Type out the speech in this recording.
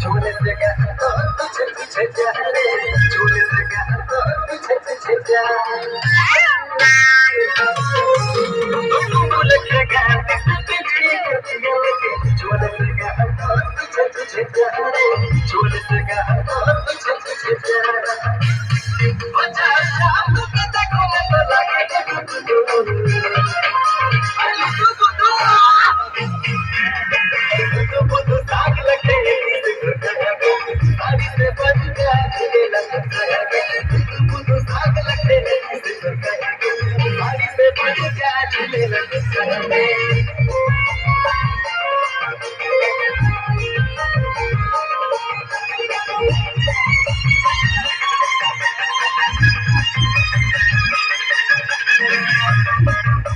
झूले से गया तो पीछे पीछे जा रे, झूले से गया तो पीछे पीछे जा। झूले के गया झूले से गया तो पीछे पीछे जा रे, झूले से गया तो पीछे पीछे जा। बचा शाम के देखो तो लगे साग लगे साड़ी से बच गया झूले लगे साग लगे साड़ी से बच गया झूले लगे